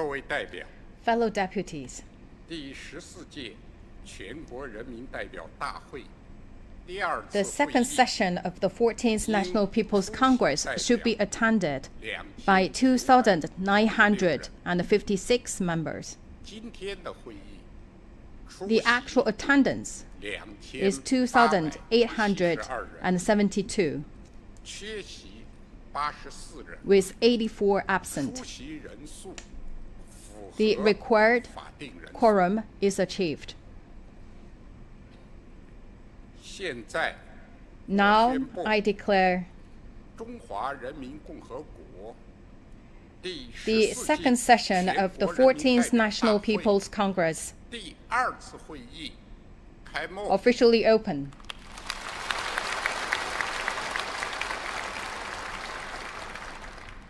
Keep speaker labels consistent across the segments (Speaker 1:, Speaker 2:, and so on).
Speaker 1: 各位代表
Speaker 2: Fellow deputies,
Speaker 1: 第14届全国人民代表大会
Speaker 2: the second session of the 14th National People's Congress should be attended by 2,956 members.
Speaker 1: 今天的会议
Speaker 2: The actual attendance is 2,872,
Speaker 1: 缺席84人
Speaker 2: with 84 absent.
Speaker 1: 出席人数符
Speaker 2: The
Speaker 1: 合
Speaker 2: required
Speaker 1: 法定人数
Speaker 2: quorum is achieved.
Speaker 1: 现在
Speaker 2: Now I declare
Speaker 1: 中华人民共和国第
Speaker 2: the
Speaker 1: 14
Speaker 2: second
Speaker 1: 届
Speaker 2: session
Speaker 1: 全
Speaker 2: of the
Speaker 1: 国人民代
Speaker 2: 14th
Speaker 1: 表
Speaker 2: National
Speaker 1: 大会
Speaker 2: People's Congress
Speaker 1: 第2次会议开幕。
Speaker 2: officially open.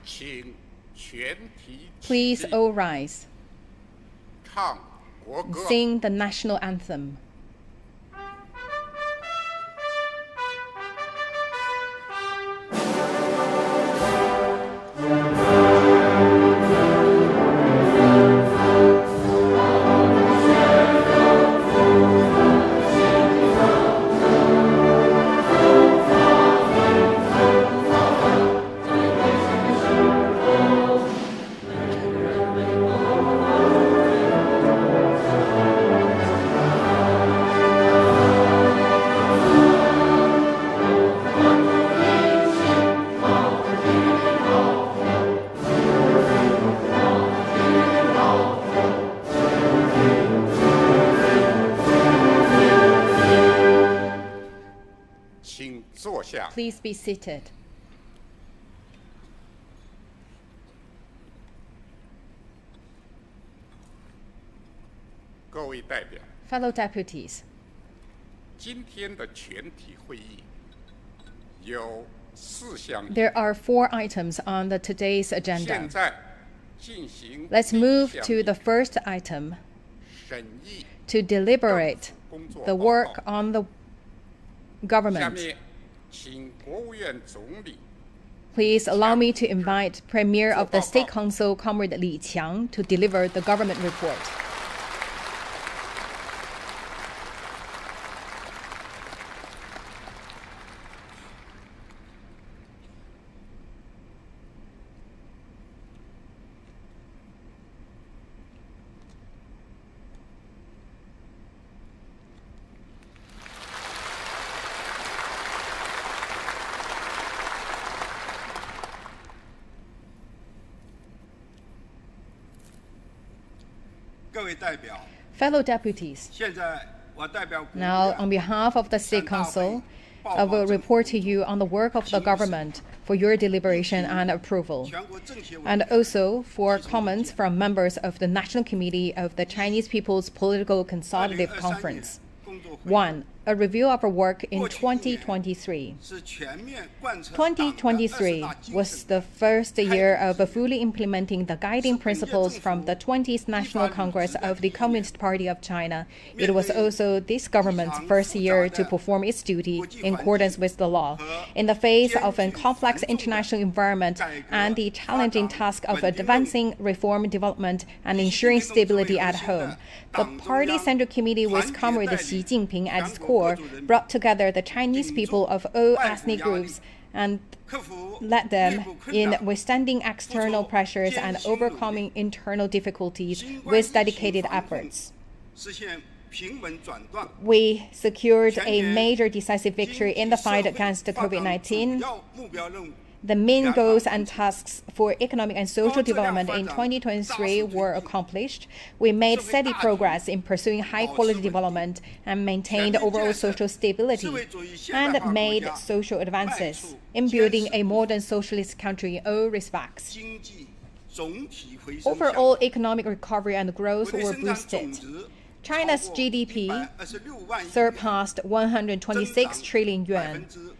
Speaker 1: 请全体起
Speaker 2: Please
Speaker 1: 立
Speaker 2: all rise.
Speaker 1: 唱国歌。
Speaker 2: Sing the national anthem. Please be seated.
Speaker 1: 各位代表，
Speaker 2: Fellow deputies,
Speaker 1: 今天的全体会议有4项。
Speaker 2: there are 4 items on the today's
Speaker 1: 现
Speaker 2: agenda.
Speaker 1: 在进行
Speaker 2: Let's
Speaker 1: 第一
Speaker 2: move
Speaker 1: 项
Speaker 2: to the first item
Speaker 1: 审议
Speaker 2: to deliberate
Speaker 1: 工作
Speaker 2: the
Speaker 1: 报
Speaker 2: work
Speaker 1: 告。
Speaker 2: on the
Speaker 1: 下
Speaker 2: government.
Speaker 1: 面请国务院总理
Speaker 2: Please allow me to invite Premier of the State Council, Comrade Li Qiang, to deliver the government report. Fellow deputies,
Speaker 3: 现在我代表国务
Speaker 2: now
Speaker 3: 院
Speaker 2: on behalf of the State Council, I will report to you on the work of the government for your deliberation and approval,
Speaker 3: 全国政协委
Speaker 2: and
Speaker 3: 员
Speaker 2: also for comments from members of the National Committee of the Chinese People's Political Consultative
Speaker 3: 2023
Speaker 2: Conference.
Speaker 3: 工作会议
Speaker 2: 1. A review of our work in
Speaker 3: 过去一年
Speaker 2: 2023.
Speaker 3: 是全面贯彻党的
Speaker 2: 2023
Speaker 3: 20大精
Speaker 2: was
Speaker 3: 神
Speaker 2: the first year of fully implementing the guiding principles from the 20th National Congress of the Communist Party of China. It was also this government's first year to perform its duty in accordance with the law. In the face of a complex international environment and the challenging task of advancing reform development and ensuring stability at home, the Party Central Committee with Comrade Xi Jinping at its core brought together the Chinese people of all ethnic groups and
Speaker 3: 克服
Speaker 2: led
Speaker 3: 内
Speaker 2: them
Speaker 3: 部困
Speaker 2: in
Speaker 3: 难
Speaker 2: withstanding external pressures and overcoming internal difficulties with dedicated efforts.
Speaker 3: 实现平稳转段
Speaker 2: We secured a major decisive victory in the fight against
Speaker 3: 发展
Speaker 2: COVID-19.
Speaker 3: 主要目标任务
Speaker 2: The main goals and tasks for economic and social development in 2023 were accomplished. We made steady progress in pursuing high-quality development and maintained overall social stability, and made social advances in building a modern socialist country in all respects.
Speaker 3: 经济总体回升
Speaker 2: Overall economic recovery and growth
Speaker 3: 国内
Speaker 2: were
Speaker 3: 生产总
Speaker 2: boosted.
Speaker 3: 值
Speaker 2: China's
Speaker 3: 超过
Speaker 2: GDP
Speaker 3: 126万亿元
Speaker 2: surpassed 126 trillion yuan,
Speaker 3: 5.2%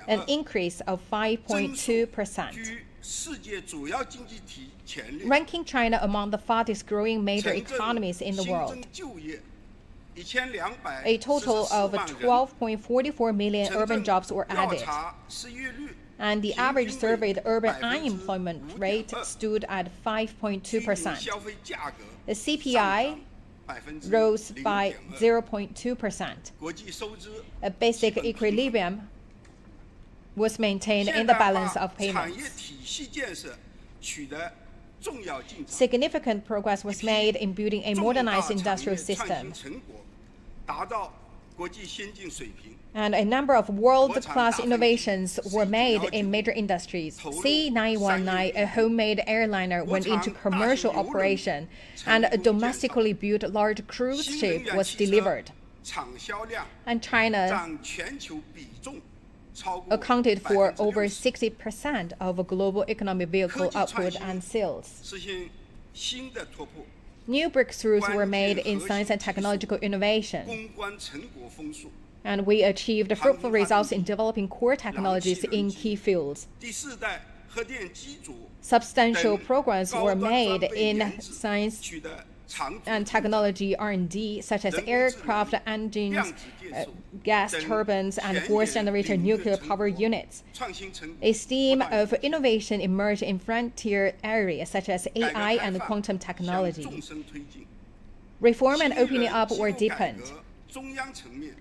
Speaker 2: an increase of 5.2%,
Speaker 3: 居世界主要经济体前列
Speaker 2: ranking China among the fastest growing major
Speaker 3: 城镇
Speaker 2: economies in the
Speaker 3: 新
Speaker 2: world.
Speaker 3: 增就业1244
Speaker 2: A total of
Speaker 3: 万人
Speaker 2: 12.44 million urban jobs were
Speaker 3: 调
Speaker 2: added.
Speaker 3: 查失业率
Speaker 2: and the average surveyed urban unemployment rate stood at 5.2%. The CPI rose by 0.2%. A basic equilibrium was maintained in the balance of payments. Significant progress was made in building a modernized industrial system, and a number of world-class innovations were made in major industries. C919, a homemade airliner, went into commercial operation, and a domestically built large cruise ship was delivered. And China accounted for over 60% of global economic vehicle output and sales. New breakthroughs were made in science and technological innovation, and we achieved fruitful results in developing core technologies in key fields. Substantial progress were made in science and technology R&D, such as aircraft engines, gas turbines, and force-generator nuclear power units. A stream of innovation emerged in frontier areas such as AI and quantum technology. Reform and opening up were deepened.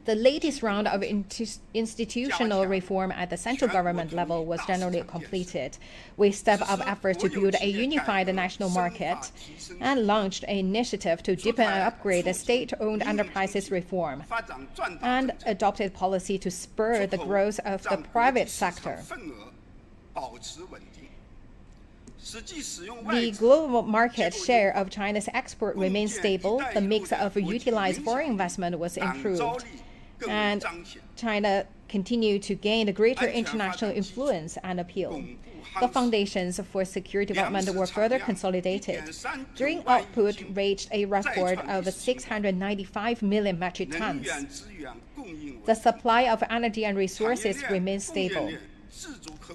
Speaker 2: The latest round of institutional reform at the central government level was generally completed. We stepped up efforts to build a unified national market and launched an initiative to deepen and upgrade the state-owned enterprises reform, and adopted policy to spur the growth of the private sector. The global market share of China's export remained stable, the mix of utilized foreign investment was improved, and China continued to gain greater international influence and appeal. The foundations for secure development were further consolidated. Grain output reached a record of 695 million metric tons. The supply of energy and resources remained stable.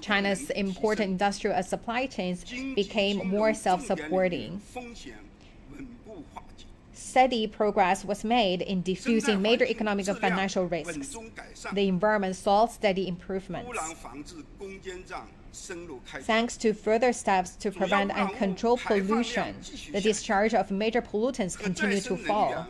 Speaker 2: China's important industrial supply chains became more self-supporting. Steady progress was made in diffusing major economic and financial risks. The environment saw steady improvements. Thanks to further steps to prevent and control pollution, the discharge of major pollutants continued to fall.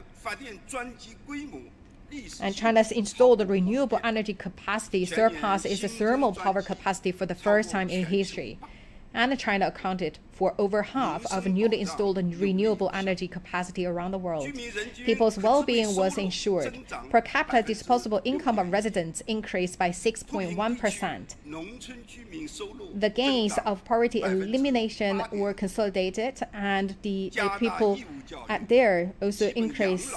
Speaker 2: And China's installed renewable energy capacity surpassed its thermal power capacity for the first time in history. And China accounted for over half of newly installed renewable energy capacity around the world. People's well-being was ensured. Per capita disposable income of residents increased by 6.1%. The gains of poverty elimination were consolidated, and the people there also increased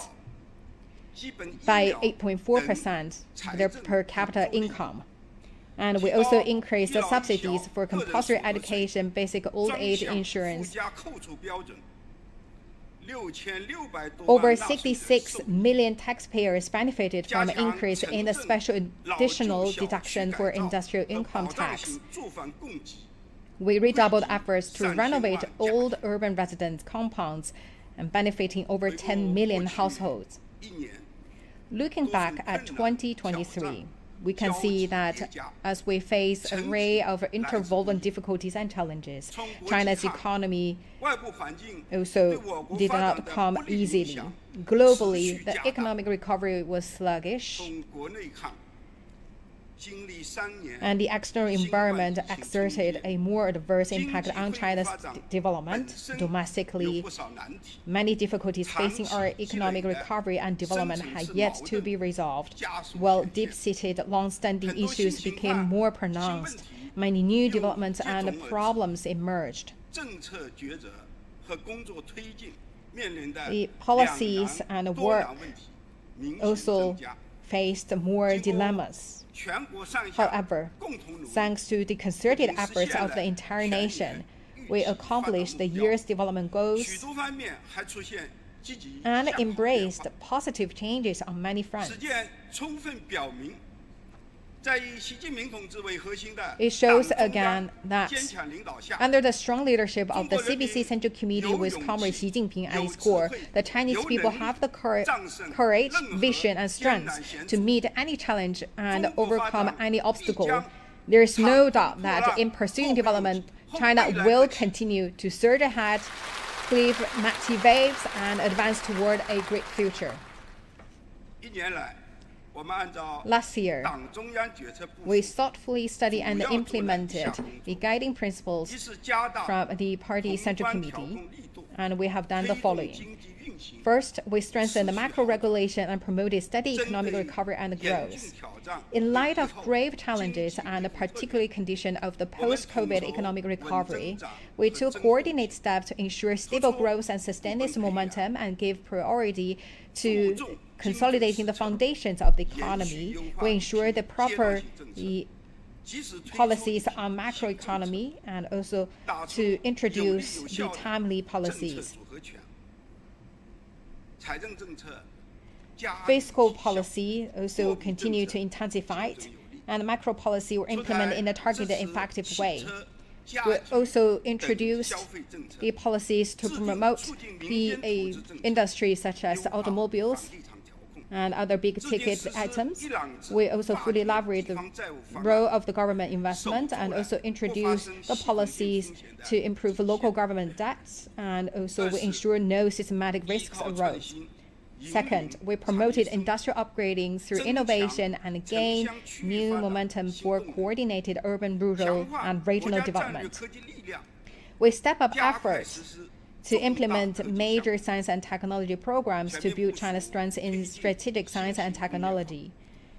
Speaker 2: by 8.4% their per capita income. And we also increased the subsidies for compulsory education, basic old age insurance. Over 66 million taxpayers benefited from an increase in the special additional deduction for industrial income tax. We redoubled efforts to renovate old urban residence compounds and benefiting over 10 million households. Looking back at 2023, we can see that as we face an array of interwoven difficulties and challenges, China's economy also did not come easily. Globally, the economic recovery was sluggish, and the external environment exerted a more adverse impact on China's development. Domestically, many difficulties facing our economic recovery and development have yet to be resolved, while deep-seated, long-standing issues became more pronounced. Many new developments and problems emerged. The policies and work also faced more dilemmas. However, thanks to the concerted efforts of the entire nation, we accomplished the year's development goals and embraced positive changes on many fronts. It shows again that under the strong leadership of the CPC Central Committee with Comrade Xi Jinping at its core, the Chinese people have the courage, vision, and strength to meet any challenge and overcome any obstacle. There is no doubt that in pursuing development, China will continue to surge ahead, cleave mighty waves, and advance toward a great future.
Speaker 3: 1年来，我们按照
Speaker 2: Last year,
Speaker 3: 党中央决策部署
Speaker 2: we thoughtfully studied and implemented the guiding principles
Speaker 3: 一是加大
Speaker 2: from the party
Speaker 3: 宏
Speaker 2: central
Speaker 3: 观调
Speaker 2: committee,
Speaker 3: 控力度，
Speaker 2: and we have done the
Speaker 3: 推动
Speaker 2: following.
Speaker 3: 经济运行，
Speaker 2: First, we strengthened the macro regulation and promoted steady economic recovery and
Speaker 3: 严峻
Speaker 2: growth.
Speaker 3: 挑战
Speaker 2: In light of
Speaker 3: 对比后
Speaker 2: grave challenges
Speaker 3: 经济
Speaker 2: and the
Speaker 3: 运作
Speaker 2: particular condition of the
Speaker 3: 我们
Speaker 2: post-COVID
Speaker 3: 统筹
Speaker 2: economic
Speaker 3: 稳
Speaker 2: recovery,
Speaker 3: 增长
Speaker 2: we
Speaker 3: 和
Speaker 2: took
Speaker 3: 增速
Speaker 2: coordinated steps to ensure stable
Speaker 3: 突出
Speaker 2: growth and sustain this
Speaker 3: 部分培养
Speaker 2: momentum and give priority to
Speaker 3: 注重
Speaker 2: consolidating the
Speaker 3: 经济市场
Speaker 2: foundations of the
Speaker 3: 延续
Speaker 2: economy.
Speaker 3: 优
Speaker 2: We
Speaker 3: 化
Speaker 2: ensure the
Speaker 3: 阶段
Speaker 2: proper
Speaker 3: 性政策 及时推出
Speaker 2: policies
Speaker 3: 一些
Speaker 2: on
Speaker 3: 新政策
Speaker 2: macroeconomy and also
Speaker 3: 打出
Speaker 2: to
Speaker 3: 有力
Speaker 2: introduce
Speaker 3: 有
Speaker 2: the
Speaker 3: 效的
Speaker 2: timely
Speaker 3: 政策
Speaker 2: policies.
Speaker 3: 组合拳，财政政策加
Speaker 2: Fiscal
Speaker 3: 有效
Speaker 2: policy also
Speaker 3: 货币
Speaker 2: continue
Speaker 3: 政
Speaker 2: to
Speaker 3: 策
Speaker 2: intensify,
Speaker 3: 精准有力
Speaker 2: and macro policy were
Speaker 3: 出
Speaker 2: implemented
Speaker 3: 台
Speaker 2: in a
Speaker 3: 支
Speaker 2: targeted,
Speaker 3: 持
Speaker 2: effective
Speaker 3: 汽
Speaker 2: way.
Speaker 3: 车家
Speaker 2: We
Speaker 3: 具
Speaker 2: also
Speaker 3: 等
Speaker 2: introduced
Speaker 3: 消费政策
Speaker 2: the policies to
Speaker 3: 制定
Speaker 2: promote
Speaker 3: 促进民
Speaker 2: the
Speaker 3: 间投资政策
Speaker 2: industries such as
Speaker 3: 优化
Speaker 2: automobiles
Speaker 3: 房地产调控
Speaker 2: and other big
Speaker 3: 制定
Speaker 2: ticket
Speaker 3: 实施
Speaker 2: items.
Speaker 3: 一揽子
Speaker 2: We also
Speaker 3: 大
Speaker 2: fully
Speaker 3: 型
Speaker 2: leverage
Speaker 3: 地
Speaker 2: the
Speaker 3: 方债务方
Speaker 2: role
Speaker 3: 案
Speaker 2: of the government investment and also introduce the policies to improve local government debts, and also we ensure no systematic
Speaker 3: 依
Speaker 2: risks
Speaker 3: 靠创
Speaker 2: arose.
Speaker 3: 新
Speaker 2: Second, we
Speaker 3: 引领
Speaker 2: promoted
Speaker 3: 产业升级
Speaker 2: industrial upgrading through
Speaker 3: 增强
Speaker 2: innovation and gained
Speaker 3: 城乡区域
Speaker 2: new
Speaker 3: 发展
Speaker 2: momentum
Speaker 3: 新
Speaker 2: for
Speaker 3: 动能
Speaker 2: coordinated urban, rural,
Speaker 3: 强化
Speaker 2: and
Speaker 3: 国
Speaker 2: regional
Speaker 3: 家战略
Speaker 2: development.
Speaker 3: 科技力量
Speaker 2: We step up
Speaker 3: 加快
Speaker 2: efforts
Speaker 3: 实施
Speaker 2: to
Speaker 3: 重大
Speaker 2: implement
Speaker 3: 科技项
Speaker 2: major
Speaker 3: 目
Speaker 2: science and technology programs to
Speaker 3: 全面
Speaker 2: build
Speaker 3: 部署
Speaker 2: China's strengths in
Speaker 3: 推进
Speaker 2: strategic science and
Speaker 3: 新型工业化
Speaker 2: technology.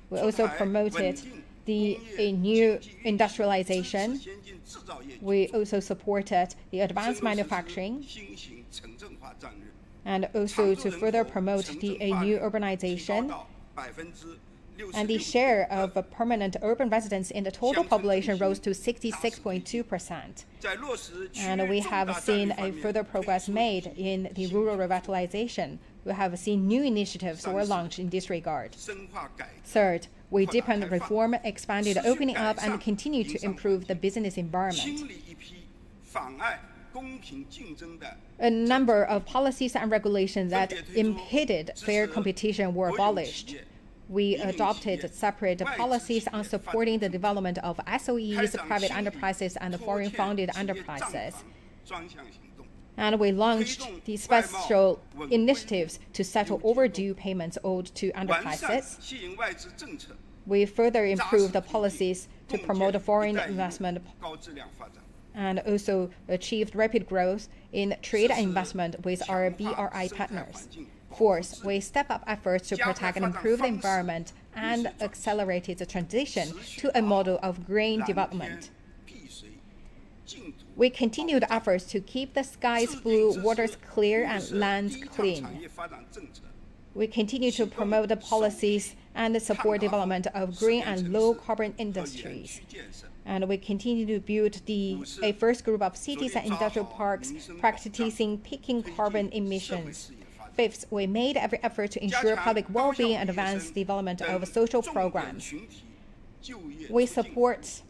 Speaker 2: We
Speaker 3: 出
Speaker 2: also
Speaker 3: 台
Speaker 2: promoted
Speaker 3: 稳定
Speaker 2: the
Speaker 3: 工
Speaker 2: a
Speaker 3: 业
Speaker 2: new
Speaker 3: 经济运行
Speaker 2: industrialization.
Speaker 3: 支持先进制造业
Speaker 2: We also supported the
Speaker 3: 深
Speaker 2: advanced
Speaker 3: 入实施
Speaker 2: manufacturing
Speaker 3: 新型城镇化战略
Speaker 2: and also to further promote the a new
Speaker 3: 提高
Speaker 2: urbanization
Speaker 3: 到 66%
Speaker 2: and the share of permanent urban residents in the total
Speaker 3: Xiangcheng
Speaker 2: population
Speaker 3: 振兴
Speaker 2: rose to 66.2%.
Speaker 3: 在落实区
Speaker 2: And
Speaker 3: 域
Speaker 2: we
Speaker 3: 重
Speaker 2: have
Speaker 3: 大战
Speaker 2: seen
Speaker 3: 略
Speaker 2: a
Speaker 3: 方面
Speaker 2: further
Speaker 3: 推
Speaker 2: progress
Speaker 3: 出
Speaker 2: made in the rural revitalization. We have seen new initiatives were launched in this regard.
Speaker 3: 深化改革
Speaker 2: Third, we
Speaker 3: 扩大
Speaker 2: deepened
Speaker 3: 开放
Speaker 2: reform, expanded
Speaker 3: 持续
Speaker 2: opening
Speaker 3: 改
Speaker 2: up, and
Speaker 3: 善
Speaker 2: continue
Speaker 3: 营
Speaker 2: to
Speaker 3: 商
Speaker 2: improve
Speaker 3: 环
Speaker 2: the
Speaker 3: 境
Speaker 2: business environment.
Speaker 3: 清理一批妨碍公平竞争的
Speaker 2: A number of policies and regulations that
Speaker 3: 分别推出
Speaker 2: impeded
Speaker 3: 支
Speaker 2: fair
Speaker 3: 持
Speaker 2: competition were
Speaker 3: 国有企
Speaker 2: abolished.
Speaker 3: 业
Speaker 2: We
Speaker 3: 民营企
Speaker 2: adopted
Speaker 3: 业
Speaker 2: separate
Speaker 3: 外资
Speaker 2: policies
Speaker 3: 企
Speaker 2: on
Speaker 3: 业发展
Speaker 2: supporting the
Speaker 3: 政策
Speaker 2: development of
Speaker 3: 开
Speaker 2: SOEs,
Speaker 3: 展
Speaker 2: private
Speaker 3: 新
Speaker 2: enterprises, and
Speaker 3: 拖欠
Speaker 2: foreign-funded
Speaker 3: 企业账
Speaker 2: enterprises.
Speaker 3: 房专项行动
Speaker 2: And we launched the special initiatives to settle overdue payments owed to
Speaker 3: 完善
Speaker 2: enterprises.
Speaker 3: 吸引外资政策
Speaker 2: We further improved the policies to
Speaker 3: 共
Speaker 2: promote
Speaker 3: 建
Speaker 2: foreign
Speaker 3: 一带一路
Speaker 2: investment
Speaker 3: 高质量发展
Speaker 2: and also achieved rapid growth in trade and investment with our BRI partners. Fourth, we step up efforts to protect and improve the environment and accelerated the transition to a model of green
Speaker 3: 蓝
Speaker 2: development.
Speaker 3: 天碧水净土
Speaker 2: We continued efforts to keep the skies
Speaker 3: 制定
Speaker 2: blue,
Speaker 3: 支持
Speaker 2: waters clear,
Speaker 3: 绿
Speaker 2: and
Speaker 3: 色
Speaker 2: lands
Speaker 3: 低碳
Speaker 2: clean.
Speaker 3: 产业发展政策
Speaker 2: We continue to promote the policies and support development of green and low carbon
Speaker 3: 和园
Speaker 2: industries.
Speaker 3: 区建设
Speaker 2: And we continue to build a first group of cities and industrial parks practicing peaking carbon
Speaker 3: 社会
Speaker 2: emissions.
Speaker 3: 事业发展
Speaker 2: Fifth, we made every effort to ensure
Speaker 3: 加强
Speaker 2: public
Speaker 3: 高效
Speaker 2: well-being
Speaker 3: 毕
Speaker 2: and
Speaker 3: 业
Speaker 2: advance
Speaker 3: 生
Speaker 2: development
Speaker 3: 等
Speaker 2: of social
Speaker 3: 重点
Speaker 2: programs.
Speaker 3: 群体就业
Speaker 2: We
Speaker 3: 促进
Speaker 2: support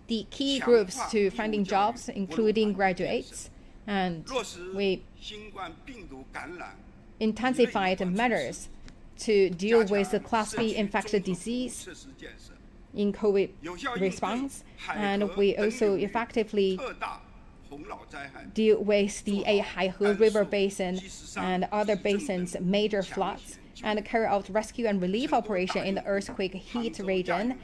Speaker 2: the key
Speaker 3: 强
Speaker 2: groups
Speaker 3: 化
Speaker 2: to
Speaker 3: 义务
Speaker 2: finding
Speaker 3: 教育
Speaker 2: jobs,
Speaker 3: 文化
Speaker 2: including
Speaker 3: 建设
Speaker 2: graduates, and
Speaker 3: 落实
Speaker 2: we
Speaker 3: 新冠病毒感染
Speaker 2: intensified measures to deal with the Class B infectious disease
Speaker 3: 设施建设
Speaker 2: in COVID
Speaker 3: 有效应对
Speaker 2: response,
Speaker 3: 海
Speaker 2: and
Speaker 3: 河
Speaker 2: we
Speaker 3: 等
Speaker 2: also
Speaker 3: 流域
Speaker 2: effectively
Speaker 3: 特大洪涝灾害
Speaker 2: deal with the Haihe River Basin and other basins' major floods, and carry out rescue and relief operation in the earthquake heat region.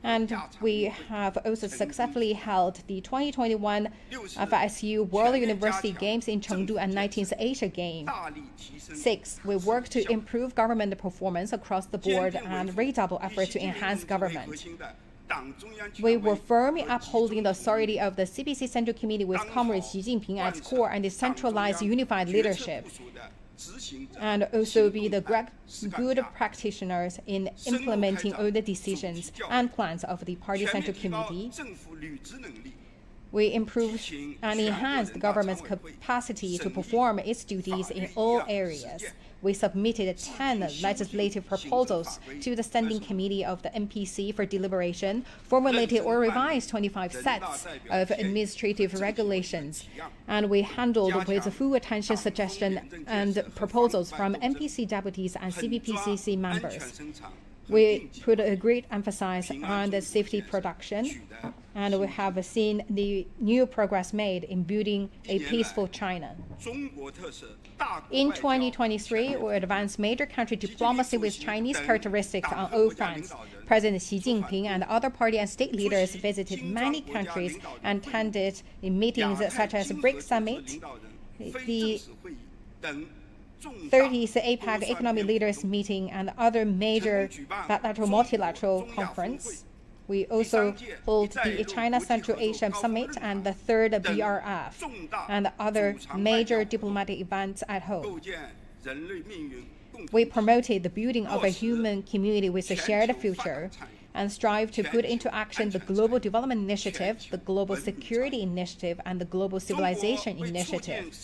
Speaker 2: And we have also successfully held the 2021 FSU World University Games in Chengdu and 19th Asia Games.
Speaker 3: 大力提升
Speaker 2: Six, we work to improve government performance across the board and redouble efforts to enhance
Speaker 3: 核
Speaker 2: government.
Speaker 3: 心的党中央权
Speaker 2: We
Speaker 3: 威
Speaker 2: were firmly
Speaker 3: 和集中
Speaker 2: upholding the
Speaker 3: 统一
Speaker 2: authority of the CPC Central Committee with Comrade Xi Jinping at its core and its centralized unified leadership,
Speaker 3: 决策部署的执行者
Speaker 2: and also be the
Speaker 3: 行动派
Speaker 2: good
Speaker 3: 实干家
Speaker 2: practitioners in implementing all the decisions and plans of the Party
Speaker 3: 全面
Speaker 2: Central
Speaker 3: 提高
Speaker 2: Committee.
Speaker 3: 政府履职能力
Speaker 2: We improved and enhanced the government's capacity to perform its duties in all areas. We submitted 10 legislative proposals to the Standing Committee of the NPC for deliberation, formulated or revised 25 sets of administrative regulations, and we handled with full attention suggestions and proposals from NPC deputies and CPPCC
Speaker 3: 安全
Speaker 2: members.
Speaker 3: 生产
Speaker 2: We put a great emphasis on the safety production, and we have seen the new progress made in building a peaceful China. In 2023, we advanced major country diplomacy with Chinese characteristics on all fronts. President Xi Jinping and other party and state leaders visited many countries and attended in meetings such as BRICS Summit, the 30th APEC Economic Leaders Meeting, and other major bilateral multilateral conference. We also hold the China Central Asia Summit and the 3rd BRF and other major diplomatic events at home. We promoted the building of a human community with a shared future and strive to put into action the Global Development Initiative, the Global Security Initiative, and the Global Civilization Initiative.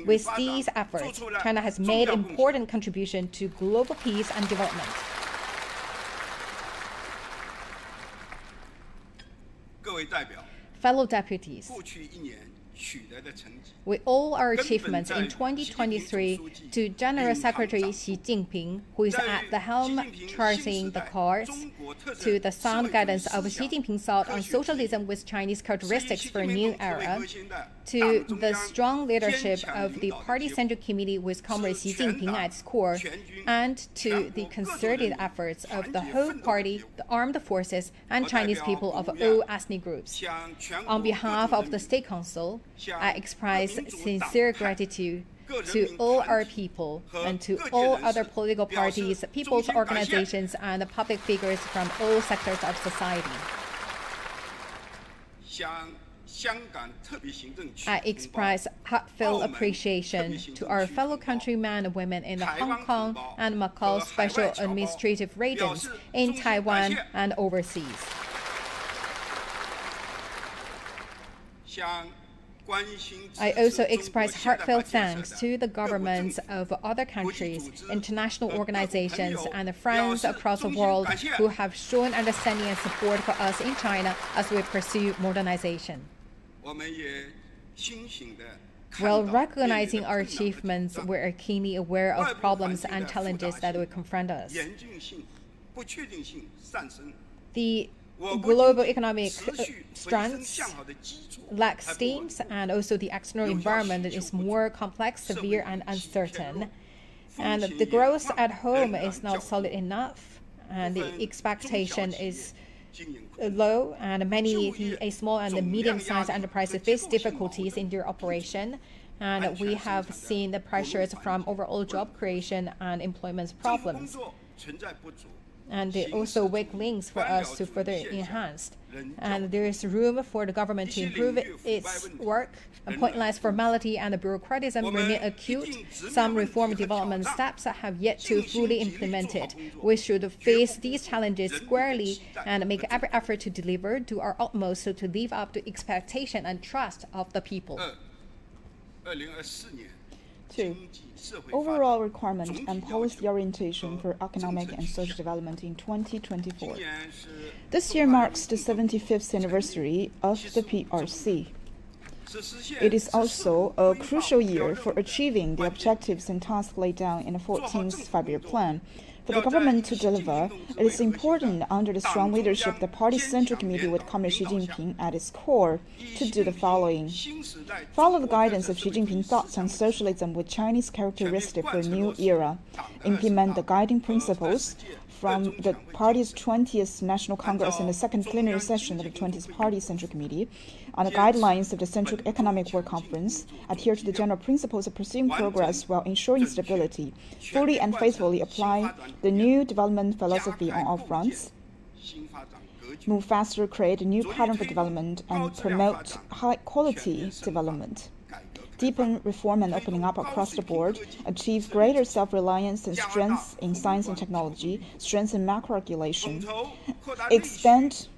Speaker 2: With these efforts, China has made important contribution to global peace and development. Fellow deputies, with all our achievements in 2023, to General Secretary Xi Jinping, who is at the helm charting the course, to the sound guidance of Xi Jinping's thought on socialism with Chinese characteristics for a new era, to the strong leadership of the Party Central Committee with Comrade Xi Jinping at its core, and to the concerted efforts of the whole party, the armed forces, and Chinese people of all ethnic groups. On behalf of the State Council, I express sincere gratitude to all our people and to all other political parties, people's organizations, and public figures from all sectors of society. I express heartfelt appreciation to our fellow countrymen and women in the Hong Kong and Macau special administrative regions, in Taiwan and overseas. I also express heartfelt thanks to the governments of other countries, international organizations, and friends across the world who have shown understanding and support for us in China as we pursue modernization. While recognizing our achievements, we are keenly aware of problems and challenges that will confront us. The global economic strengths lack steams, and also the external environment is more complex, severe, and uncertain. And the growth at home is not solid enough, and the expectation is low, and many small and medium-sized enterprises face difficulties in their operation. And we have seen the pressures from overall job creation and employment problems. And there are also weak links for us to further enhance. And there is room for the government to improve its work. Pointless formality and bureaucratism remain acute. Some reform development steps have yet to fully implemented. We should face these challenges squarely and make every effort to deliver, do our utmost to live up to expectation and trust of the people.
Speaker 4: 2. Overall requirement and policy orientation for economic and social development in 2024. This year marks the 75th anniversary of the PRC. It is also a crucial year for achieving the objectives and tasks laid down in the 14th Five-Year Plan. For the government to deliver, it is important, under the strong leadership of the Party Central Committee with Comrade Xi Jinping at its core, to do the following. Follow the guidance of Xi Jinping's thoughts on socialism with Chinese characteristics for a new era. Implement the guiding principles from the party's 20th National Congress and the second plenary session of the 20th Party Central Committee on the guidelines of the Central Economic Work Conference, adhere to the general principles of pursuing progress while ensuring stability, fully and faithfully apply the new development philosophy on all fronts, move faster, create a new pattern for development, and promote high-quality development. Deepen reform and opening up across the board, achieve greater self-reliance and strength in science and technology, strengthen macro-regulation, expand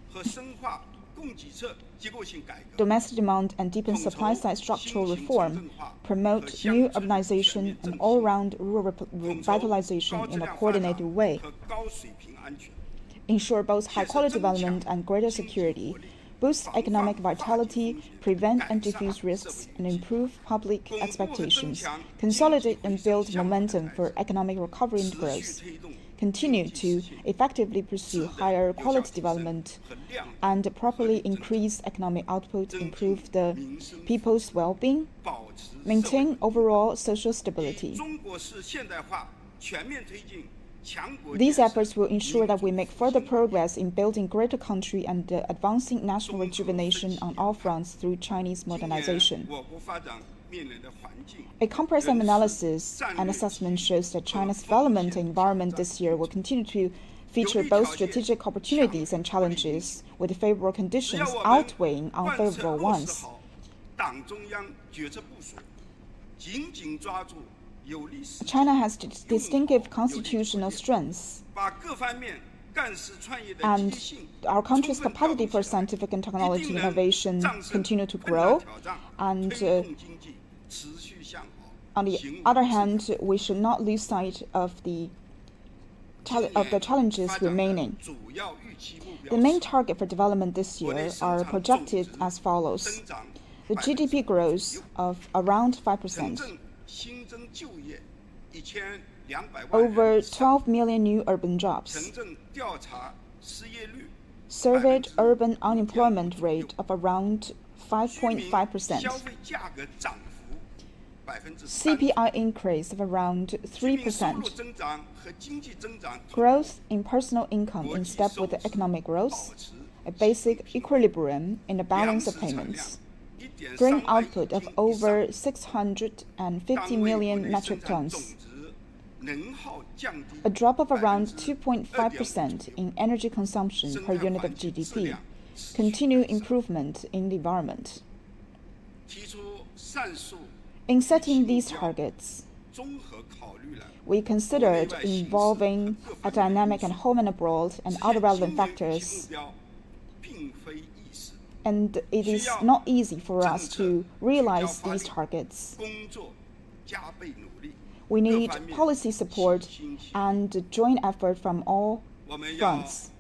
Speaker 4: domestic demand and deepen supply-side structural reform, promote new urbanization and all-round rural revitalization in a coordinated way, ensure both high-quality development and greater security, boost economic vitality, prevent and diffuse risks, and improve public expectations, consolidate and build momentum for economic recovery and growth, continue to effectively pursue higher quality development and properly increase economic output, improve the people's well-being, maintain overall social stability. These efforts will ensure that we make further progress in building a greater country and advancing national rejuvenation on all fronts through Chinese modernization. A comprehensive analysis and assessment shows that China's development environment this year will continue to feature both strategic opportunities and challenges, with favorable conditions outweighing unfavorable ones. China has distinctive constitutional strengths, and our country's capacity for scientific and technology innovation continue to grow. And on the other hand, we should not lose sight of the challenges remaining. The main target for development this year are projected as follows: the GDP growth of around 5%, over 12 million new urban jobs, surveyed urban unemployment rate of around 5.5%, CPI increase of around 3%, growth in personal income in step with the economic growth, a basic equilibrium in the balance of payments, grain output of over 650 million metric tons, a drop of around 2.5% in energy consumption per unit of GDP, continued improvement in the environment. In setting these targets, we considered involving a dynamic and home and abroad and other relevant factors, and it is not easy for us to realize these targets. We need policy support and joint effort from all fronts.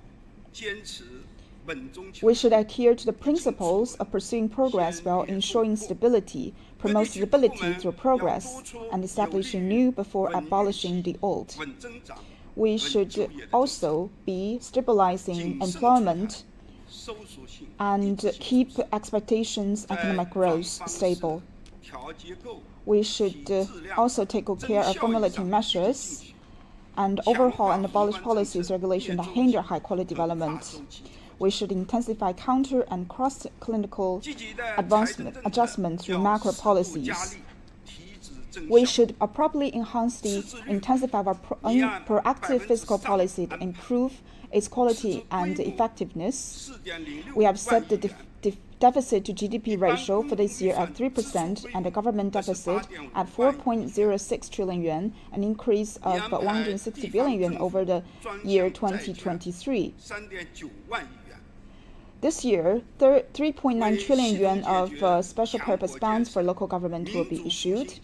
Speaker 4: We should adhere to the principles of pursuing progress while ensuring stability, promote stability through progress, and establishing new before abolishing the old. We should also be stabilizing employment and keep expectations of economic growth stable. We should also take good care of formulating measures and overhaul and abolish policies regulation that hinder high-quality development. We should intensify counter and cross-clinical adjustment through macro policies. We should properly intensify our proactive fiscal policy to improve its quality and effectiveness. We have set the deficit to GDP ratio for this year at 3% and the government deficit at 4.06 trillion yuan, an increase of 160 billion yuan over the year 2023. This year, 3.9 trillion yuan of special purpose bonds for local government will be issued.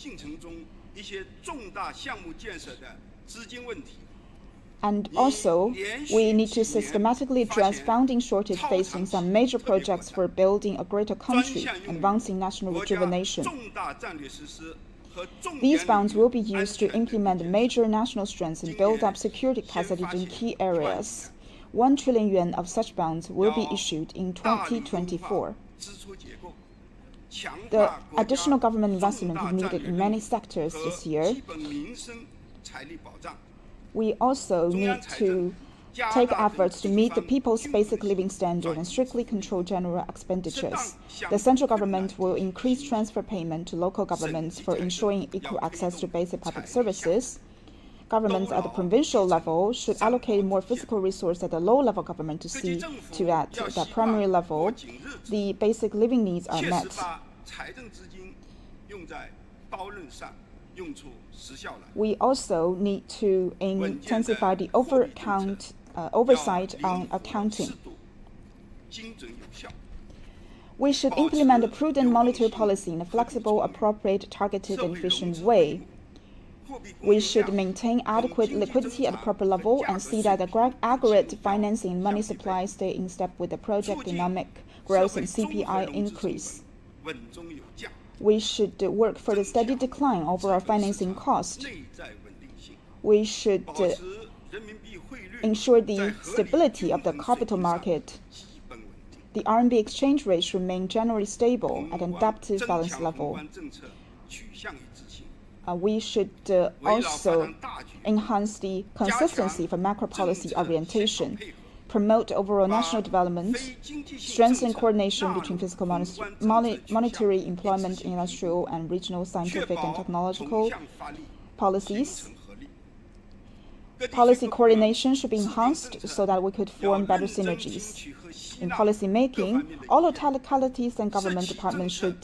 Speaker 4: And also, we need to systematically address funding shortage facing some major projects for building a greater country, advancing national rejuvenation. These funds will be used to implement major national strengths and build up security capacity in key areas. 1 trillion yuan of such bonds will be issued in 2024. The additional government investment is needed in many sectors this year. We also need to take efforts to meet the people's basic living standard and strictly control general expenditures. The central government will increase transfer payment to local governments for ensuring equal access to basic public services. Governments at the provincial level should allocate more physical resources at the low-level government to see to that at the primary level, the basic living needs are met. We also need to intensify the oversight on accounting. We should implement a prudent monetary policy in a flexible, appropriate, targeted, and efficient way. We should maintain adequate liquidity at a proper level and see that the aggregate financing and money supply stay in step with the project economic growth and CPI increase. We should work for the steady decline of our financing cost. We should ensure the stability of the capital market. The RMB exchange rate should remain generally stable at an adaptive balance level. We should also enhance the consistency for macro policy orientation, promote overall national development, strengthen coordination between fiscal, monetary, employment, industrial, and regional scientific and technological policies. Policy coordination should be enhanced so that we could form better synergies. In policy making, all localities and government departments should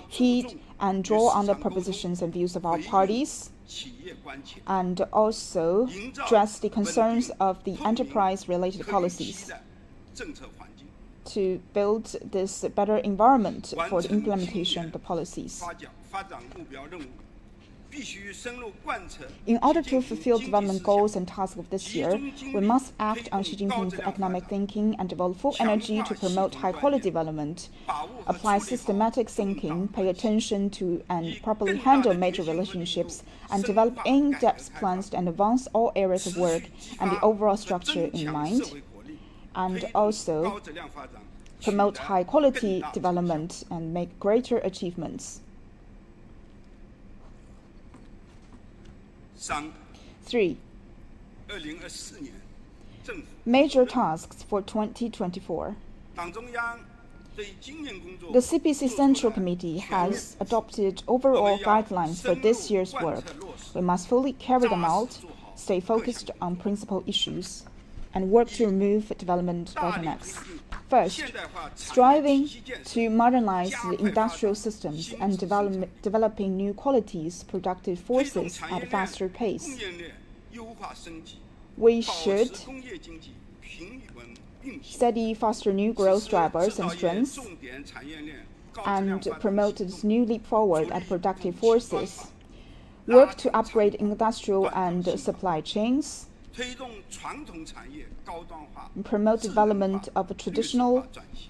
Speaker 4: heed and draw on the propositions and views of our parties, and also address the concerns of the enterprise-related policies to build this better environment for the implementation of the policies. In order to fulfill development goals and tasks of this year, we must act on Xi Jinping's economic thinking and devote full energy to promote high-quality development, apply systematic thinking, pay attention to and properly handle major relationships, and develop in-depth plans and advance all areas of work and the overall structure in mind, and also promote high-quality development and make greater achievements. 3. Major tasks for 2024. The CPC Central Committee has adopted overall guidelines for this year's work. We must fully carry them out, stay focused on principal issues, and work to remove development bottlenecks. First, striving to modernize the industrial systems and developing new qualities, productive forces at a faster pace. We should steady foster new growth drivers and strengths and promote this new leap forward at productive forces. Work to upgrade industrial and supply chains. Promote development of traditional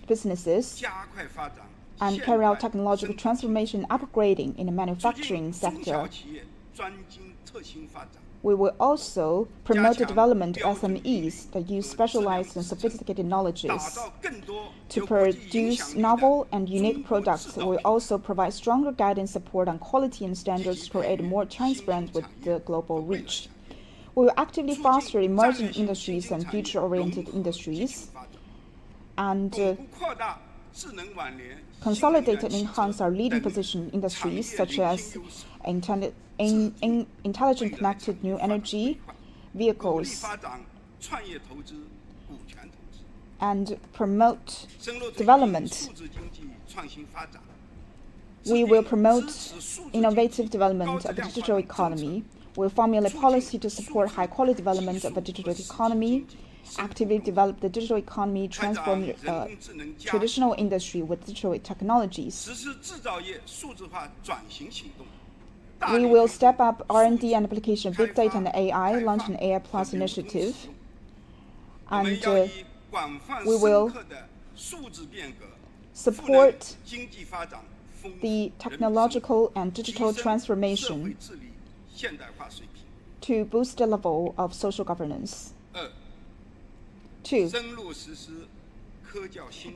Speaker 4: businesses and carry out technological transformation and upgrading in the manufacturing sector. We will also promote the development of SMEs that use specialized and sophisticated knowledges. To produce novel and unique products, we will also provide stronger guidance support on quality and standards to create more Chinese brands with the global reach. We will actively foster emerging industries and future-oriented industries, and consolidate and enhance our leading position in industries such as intelligent connected new energy, vehicles, and promote development. We will promote innovative development of the digital economy. We will formulate policy to support high-quality development of the digital economy, actively develop the digital economy, transform traditional industry with digital technologies. We will step up R&D and application of big data and AI, launch an AI Plus initiative, and we will support the technological and digital transformation to boost the level of social governance. 2.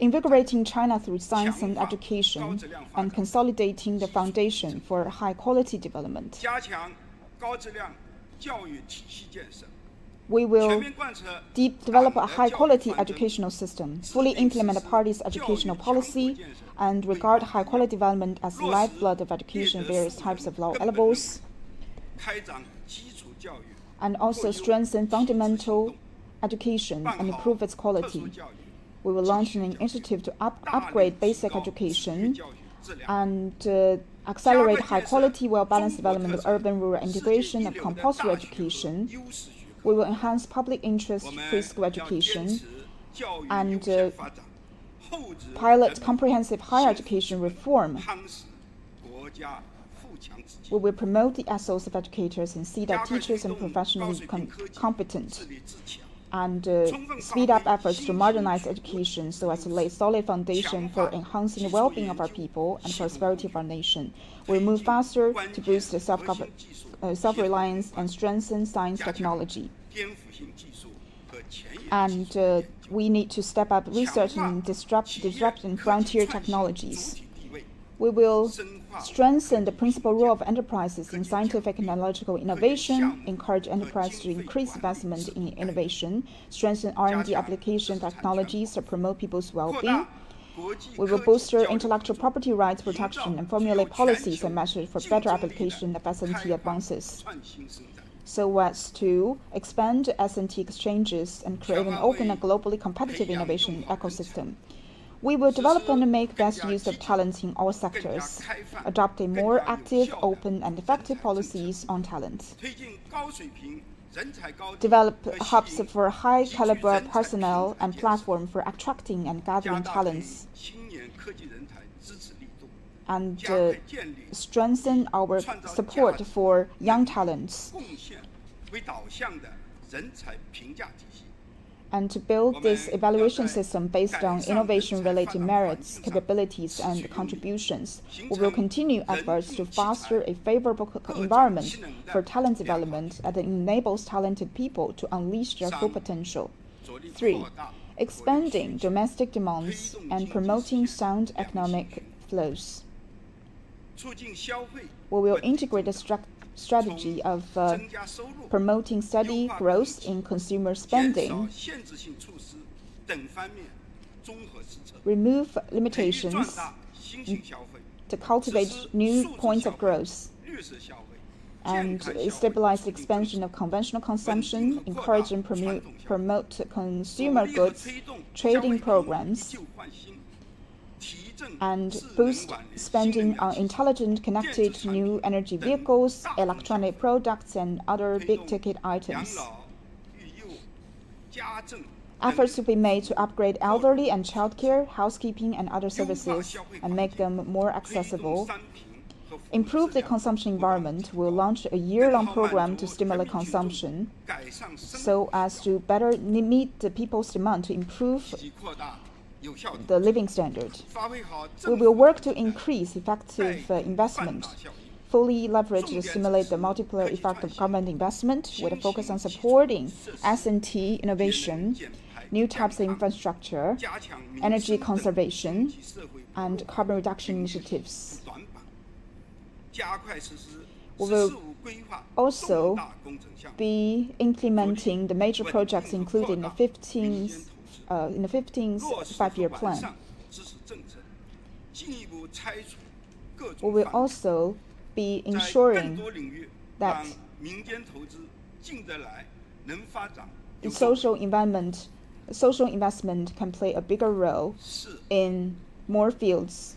Speaker 4: Invigorating China through science and education and consolidating the foundation for high-quality development. We will develop a high-quality educational system, fully implement the party's educational policy, and regard high-quality development as the lifeblood of education at various types of lower levels, and also strengthen fundamental education and improve its quality. We will launch an initiative to upgrade basic education and accelerate high-quality, well-balanced development of urban-rural integration of compulsory education. We will enhance public interest preschool education and pilot comprehensive higher education reform. We will promote the ethos of educators and see that teachers are professionally competent, and speed up efforts to modernize education so as to lay solid foundation for enhancing the well-being of our people and prosperity of our nation. We will move faster to boost the self-reliance and strengthen science technology. and we need to step up research in disrupting frontier technologies. We will strengthen the principal role of enterprises in scientific and technological innovation, encourage enterprises to increase investment in innovation, strengthen R&D application technologies to promote people's well-being. We will booster intellectual property rights protection and formulate policies and measures for better application of S&T advances, so as to expand S&T exchanges and create an open and globally competitive innovation ecosystem. We will develop and make best use of talents in all sectors, adopt a more active, open, and effective policies on talent, develop hubs for high-caliber personnel and platform for attracting and gathering talents, and strengthen our support for young talents, and to build this evaluation system based on innovation-related merits, capabilities, and contributions. We will continue efforts to foster a favorable environment for talent development that enables talented people to unleash their full potential. 3. Expanding domestic demands and promoting sound economic flows. We will integrate the strategy of promoting steady growth in consumer spending, remove limitations to cultivate new points of growth, and stabilize the expansion of conventional consumption, encourage and promote consumer goods trading programs, and boost spending on intelligent, connected new energy vehicles, electronic products, and other big-ticket items. Efforts to be made to upgrade elderly and childcare, housekeeping, and other services and make them more accessible. Improve the consumption environment. We'll launch a year-long program to stimulate consumption so as to better meet the people's demand to improve the living standard. We will work to increase effective investment, fully leverage to stimulate the multiplier effect of government investment with a focus on supporting S&T innovation, new types of infrastructure, energy conservation, and carbon reduction initiatives. We will also be implementing the major projects included in the 15th five-year plan. We will also be ensuring that the social investment can play a bigger role in more fields.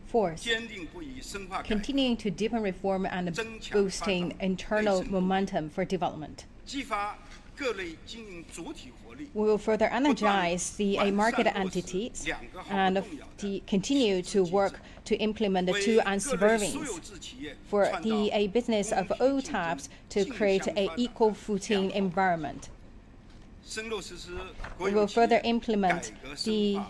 Speaker 2: Fourth, continuing to deepen reform and boosting internal momentum for development. We will further energize the market entities and continue to work to implement the two unswervings for the business of all types to create an equal footing environment. We will further implement the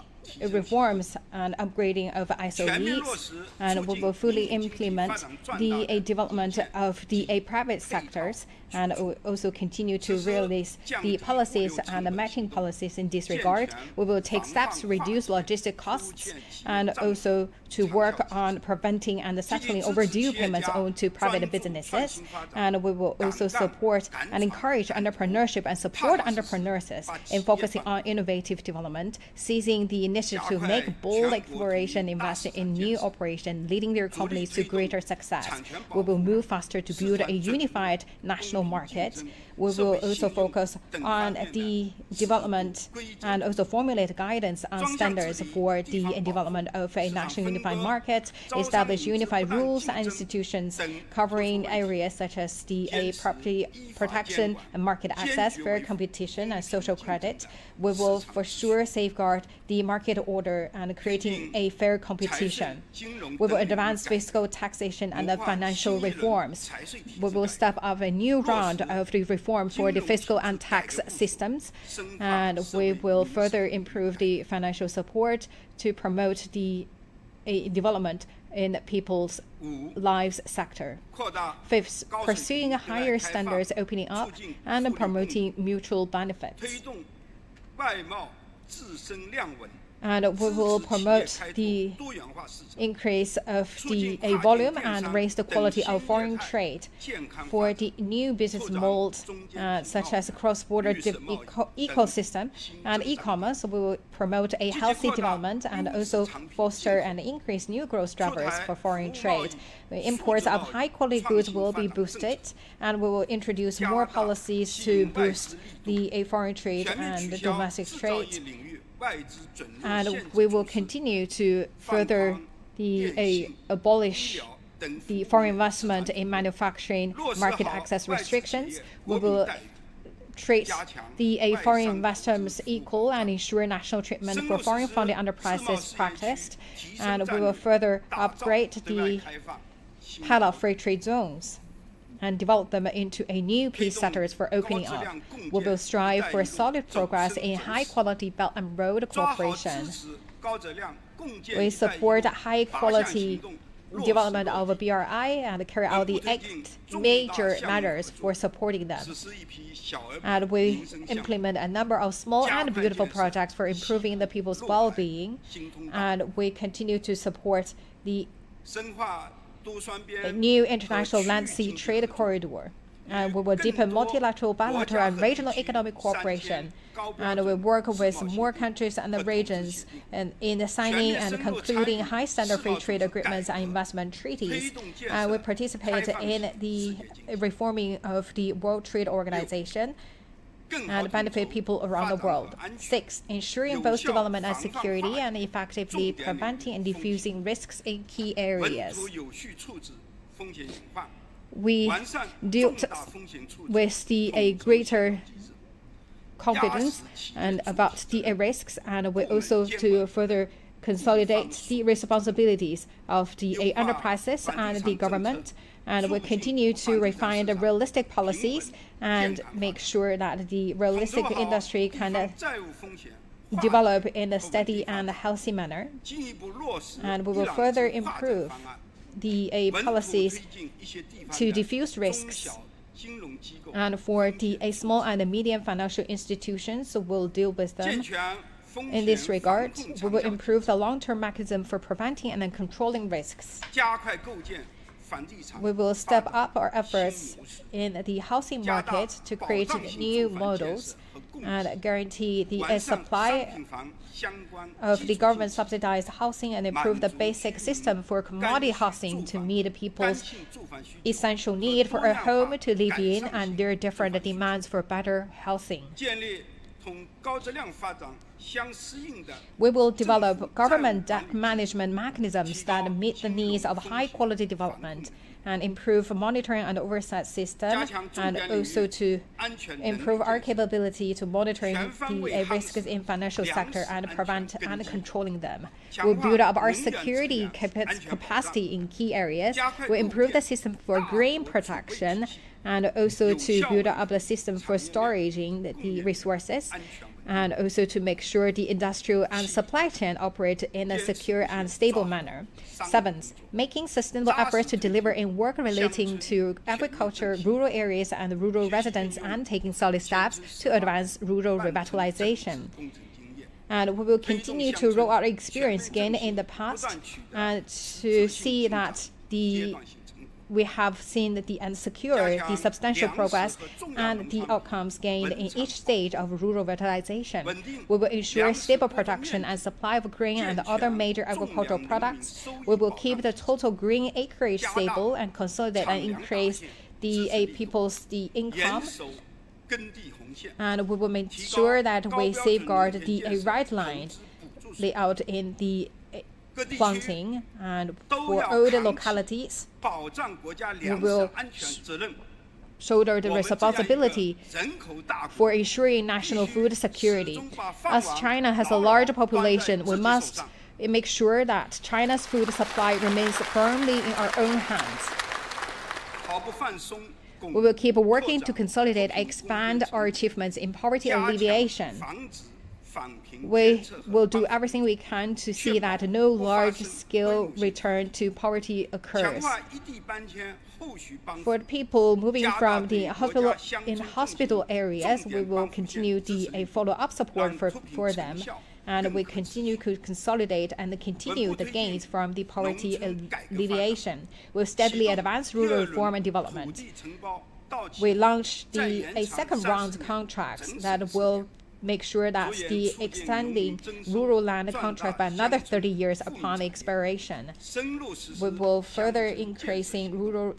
Speaker 2: reforms and upgrading of SOEs, and we will fully implement the development of the private sectors, and also continue to realize the policies and the matching policies in this regard. We will take steps to reduce logistic costs and also to work on preventing and settling overdue payments owed to private businesses. And we will also support and encourage entrepreneurship and support entrepreneurs in focusing on innovative development, seizing the initiative to make bold exploration, investing in new operation, leading their companies to greater success. We will move faster to build a unified national market. We will also focus on the development and also formulate guidance on standards for the development of a national unified market, establish unified rules and institutions covering areas such as the property protection and market access, fair competition, and social credit. We will for sure safeguard the market order and creating a fair competition. We will advance fiscal taxation and the financial reforms. We will step up a new round of the reform for the fiscal and tax systems, and we will further improve the financial support to promote the development in people's lives sector. Fifth, pursuing higher standards, opening up and promoting mutual benefits. And we will promote the increase of the volume and raise the quality of foreign trade. For the new business molds, such as cross-border ecosystem and e-commerce, we will promote a healthy development and also foster and increase new growth drivers for foreign trade. The imports of high-quality goods will be boosted, and we will introduce more policies to boost the foreign trade and the domestic trade. And we will continue to further abolish the foreign investment in manufacturing, market access restrictions. We will treat the foreign investors equal and ensure national treatment for foreign funded enterprises practiced. And we will further upgrade the pilot free trade zones and develop them into a new peace sectors for opening up. We will strive for solid progress in high-quality Belt and Road cooperation. We support high-quality development of BRI and carry out the 8 major measures for supporting them. And we implement a number of small and beautiful projects for improving the people's well-being. And we continue to support the new international land-sea trade corridor. And we will deepen multilateral, bilateral, and regional economic cooperation. And we work with more countries and the regions in signing and concluding high-standard free trade agreements and investment treaties. And we participate in the reforming of the World Trade Organization and benefit people around the world. 6, ensuring both development and security and effectively preventing and diffusing risks in key areas. We dealt with the greater confidence and about the risks, and we also to further consolidate the responsibilities of the enterprises and the government. And we continue to refine the realistic policies and make sure that the realistic industry can develop in a steady and healthy manner. And we will further improve the policies to diffuse risks. And for the small and medium financial institutions, we'll deal with them. In this regard, we will improve the long-term mechanism for preventing and then controlling risks. We will step up our efforts in the housing market to create new models and guarantee the supply of the government-subsidized housing and improve the basic system for commodity housing to meet people's essential need for a home to live in and their different demands for better housing. We will develop government debt management mechanisms that meet the needs of high-quality development and improve monitoring and oversight system, and also to improve our capability to monitoring the risks in financial sector and prevent and controlling them. We'll build up our security capacity in key areas. We'll improve the system for green protection and also to build up the system for storing the resources, and also to make sure the industrial and supply chain operate in a secure and stable manner. 7th, making sustainable efforts to deliver in work relating to agriculture, rural areas, and rural residents, and taking solid steps to advance rural revitalization. And we will continue to roll out experience gained in the past and to see that we have seen and secured the substantial progress and the outcomes gained in each stage of rural revitalization. We will ensure stable production and supply of grain and other major agricultural products. We will keep the total green acreage stable and consolidate and increase the people's income. And we will make sure that we safeguard the right line layout in the planting, and for all the localities, we will shoulder the responsibility for ensuring national food security. As China has a large population, we must make sure that China's food supply remains firmly in our own hands. We will keep working to consolidate and expand our achievements in poverty alleviation We will do everything we can to see that no large-scale return to poverty occurs. For the people moving from the hospital areas, we will continue the follow-up support for them, and we continue to consolidate and continue the gains from the poverty alleviation. We'll steadily advance rural reform and development. We launched a second round contracts that will make sure that the extending rural land contract by another 30 years upon expiration. We will further increasing rural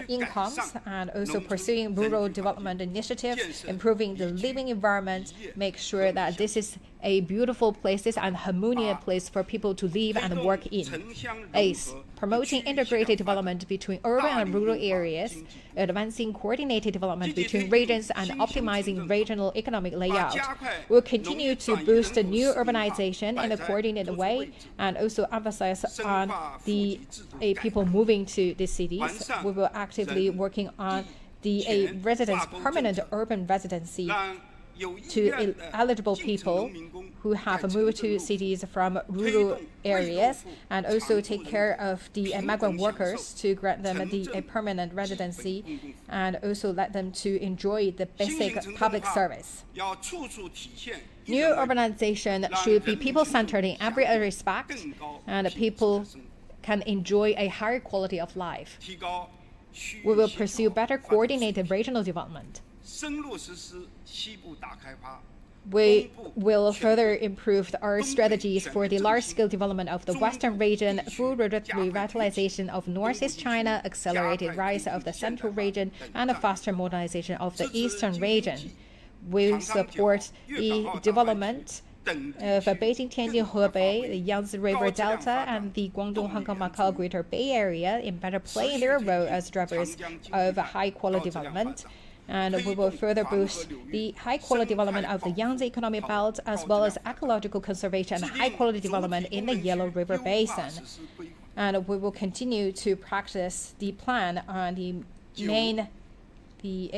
Speaker 2: incomes and also pursuing rural development initiatives, improving the living environment, make sure that this is a beautiful place and harmonious place for people to live and work in. Ace, promoting integrated development between urban and rural areas, advancing coordinated development between regions and optimizing regional economic layout. We'll continue to boost new urbanization in a coordinated way and also emphasize on the people moving to the cities. We will actively working on the permanent urban residency to eligible people who have moved to cities from rural areas, and also take care of the migrant workers to grant them a permanent residency, and also let them to enjoy the basic public service. New urbanization should be people-centered in every respect, and people can enjoy a higher quality of life. We will pursue better coordinated regional development. We will further improve our strategies for the large-scale development of the Western region, full revitalization of Northeast China, accelerated rise of the Central region, and a faster modernization of the Eastern region. We support the development of Beijing, Tianjin, Hebei, the Yangtze River Delta, and the Guangdong, Hong Kong, Macau Greater Bay Area in better playing their role as drivers of high-quality development. And we will further boost the high-quality development of the Yangtze Economic Belt, as well as ecological conservation and high-quality development in the Yellow River Basin. And we will continue to practice the plan on the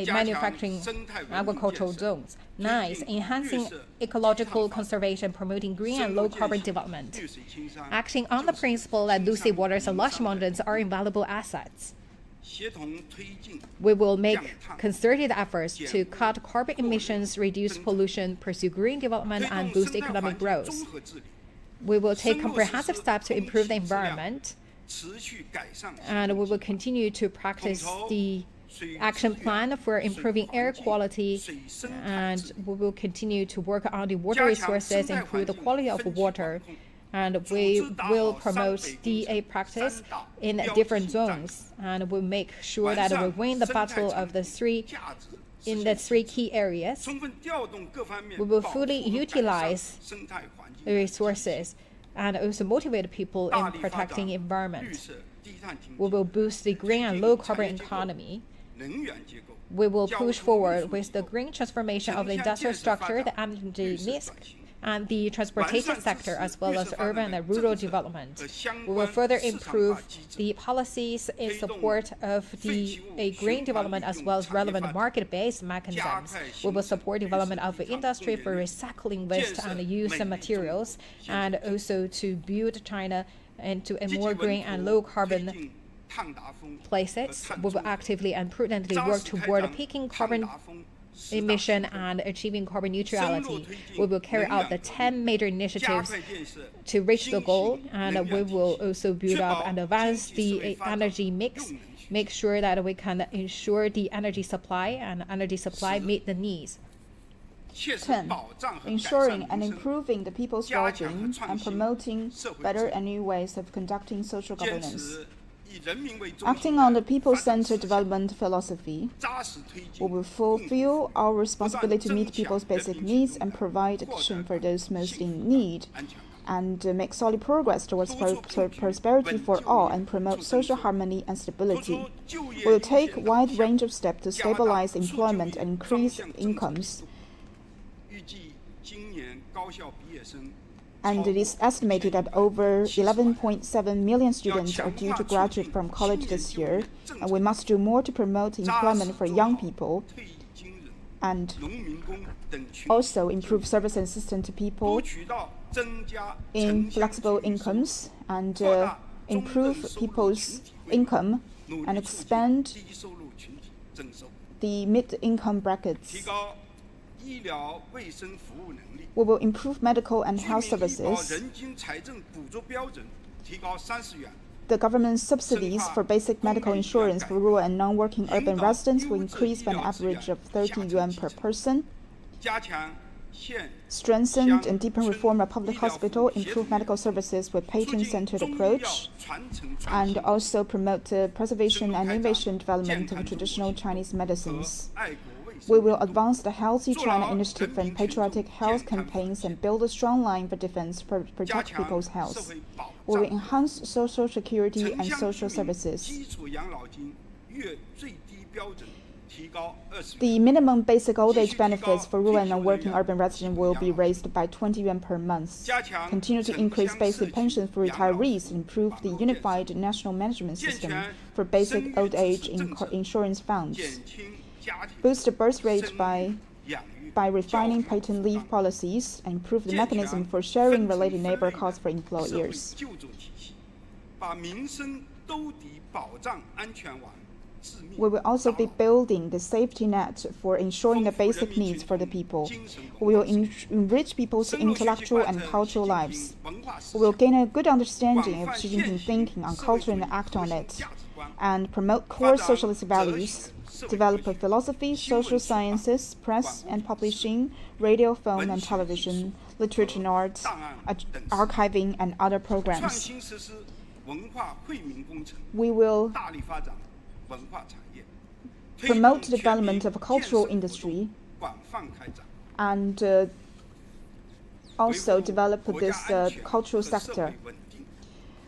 Speaker 2: manufacturing agricultural zones. 9. Enhancing ecological conservation, promoting green and low-carbon development. Acting on the principle that lucid waters and lush mountains are invaluable assets. We will make concerted efforts to cut carbon emissions, reduce pollution, pursue green development, and boost economic growth. We will take comprehensive steps to improve the environment, and we will continue to practice the action plan for improving air quality, and we will continue to work on the water resources, improve the quality of water, and we will promote DA practice in different zones, and we'll make sure that we win the battle of the three key areas. We will fully utilize the resources and also motivate people in protecting the environment. We will boost the green and low-carbon economy. We will push forward with the green transformation of the industrial structure, the energy mix, and the transportation sector, as well as urban and rural development. We will further improve the policies in support of the green development, as well as relevant market-based mechanisms. We will support development of the industry for recycling waste and used materials, and also to build China into a more green and low-carbon places. We will actively and prudently work toward peaking carbon emission and achieving carbon neutrality. We will carry out the 10 major initiatives to reach the goal, and we will also build up and advance the energy mix, make sure that we can ensure the energy supply and energy supply meet the needs.
Speaker 4: 10. Ensuring and improving the people's well-being and promoting better and new ways of conducting social governance. Acting on the people-centered development philosophy, we will fulfill our responsibility to meet people's basic needs and provide action for those most in need, and make solid progress towards prosperity for all and promote social harmony and stability. We will take a wide range of steps to stabilize employment and increase incomes. And it is estimated that over 11.7 million students are due to graduate from college this year, and we must do more to promote employment for young people. and also improve service and assistance to people in flexible incomes and improve people's income and expand the mid-income brackets. We will improve medical and health services. The government subsidies for basic medical insurance for rural and non-working urban residents will increase by an average of 30 yuan per person. Strengthened and deepen reform of public hospital, improve medical services with patient-centered approach, and also promote the preservation and innovation development of traditional Chinese medicines. We will advance the Healthy China initiative and patriotic health campaigns and build a strong line for defense to protect people's health. We will enhance social security and social services. The minimum basic old age benefits for rural and non-working urban residents will be raised by 20 yuan per month. Continue to increase basic pensions for retirees and improve the unified national management system for basic old age insurance funds. Boost the birth rate by refining patent leave policies and improve the mechanism for sharing related labor costs for employers. We will also be building the safety net for ensuring the basic needs for the people. We will enrich people's intellectual and cultural lives. We will gain a good understanding of Xi Jinping thinking on culture and act on it, and promote core socialist values, develop a philosophy, social sciences, press and publishing, radio, film and television, literature and arts, archiving and other programs. We will promote the development of a cultural industry and also develop this cultural sector.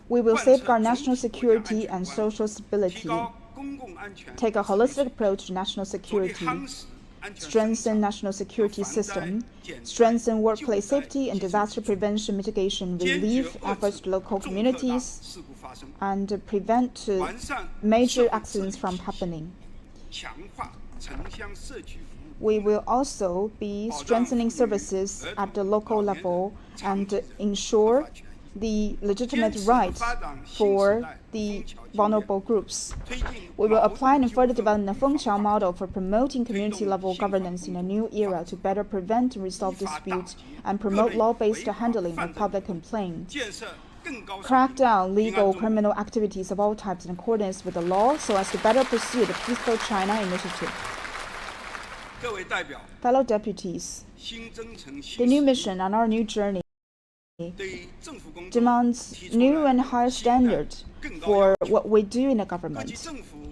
Speaker 4: We will safeguard national security and social stability, take a holistic approach to national security, strengthen national security system, strengthen workplace safety and disaster prevention, mitigation, relief efforts to local communities, and prevent major accidents from happening. We will also be strengthening services at the local level and ensure the legitimate rights for the vulnerable groups. We will apply and further develop the Fengqiao model for promoting community-level governance in a new era to better prevent and resolve disputes and promote law-based handling of public complaints. Crack down legal criminal activities of all types in accordance with the law so as to better pursue the Peaceful China initiative. Fellow deputies, the new mission on our new journey demands new and higher standards for what we do in the government.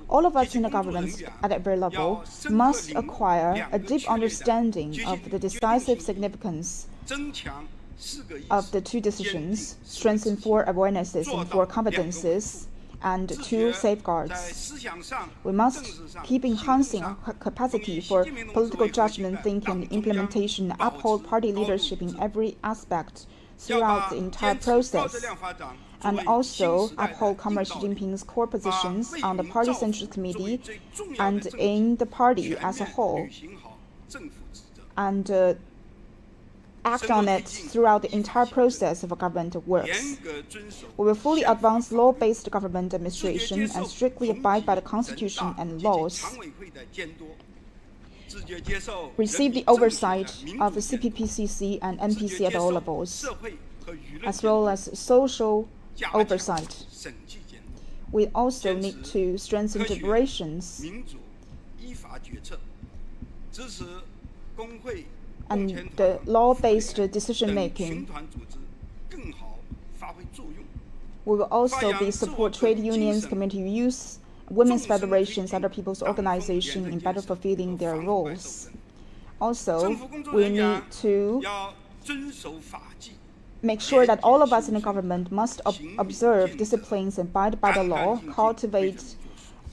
Speaker 4: All of us in the government at every level must acquire a deep understanding of the decisive significance of the two decisions, strengthen 4 awarenesses and 4 competences, and 2 safeguards. We must keep enhancing our capacity for political judgment, thinking, and implementation, and uphold party leadership in every aspect throughout the entire process, and also uphold Comrade Xi Jinping's core positions on the Party Central Committee and in the party as a whole, and act on it throughout the entire process of government works. We will fully advance law-based government administration and strictly abide by the Constitution and laws. Receive the oversight of the CPPCC and NPC at all levels, as well as social oversight. We also need to strengthen deliberations and the law-based decision-making. We will also be support trade unions, community youth, women's federations, other people's organizations in better fulfilling their roles. Also, we need to make sure that all of us in the government must observe disciplines and abide by the law, cultivate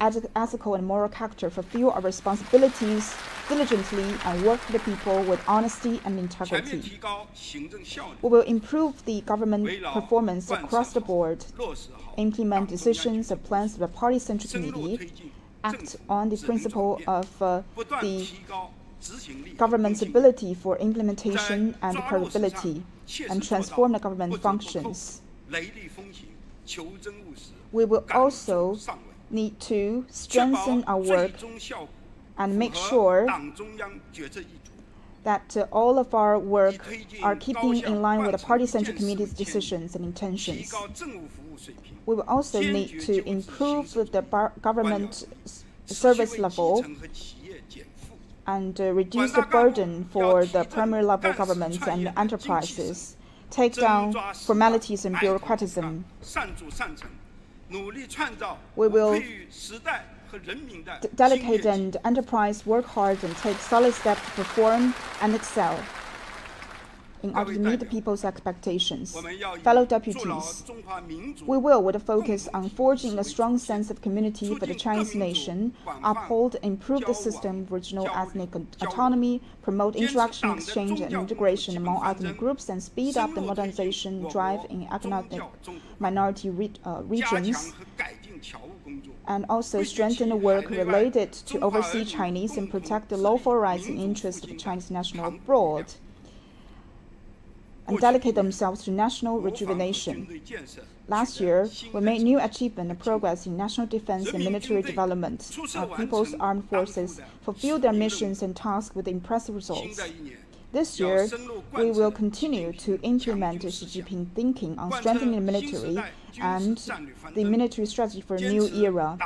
Speaker 4: ethical and moral character, fulfill our responsibilities diligently, and work for the people with honesty and integrity. We will improve the government performance across the board, implement decisions and plans of the Party Central Committee, act on the principle of the government's ability for implementation and capability, and transform the government functions. We will also need to strengthen our work and make sure that all of our work are keeping in line with the Party-Central Committee's decisions and intentions. We will also need to improve the government service level and reduce the burden for the primary level governments and enterprises, take down formalities and bureaucratism. We will delicate and enterprise work hard and take solid steps to perform and excel in order to meet the people's expectations. Fellow deputies, we will, with a focus on forging a strong sense of community for the Chinese nation, uphold and improve the system of regional ethnic autonomy, promote interaction, exchange, and integration among ethnic groups, and speed up the modernization drive in economic minority regions, and also strengthen the work related to overseas Chinese and protect the lawful rights and interests of Chinese national abroad, and dedicate themselves to national rejuvenation. Last year, we made new achievement and progress in national defense and military development. Our people's armed forces fulfilled their missions and tasks with impressive results. This year, we will continue to implement Xi Jinping thinking on strengthening the military and the military strategy for a new era.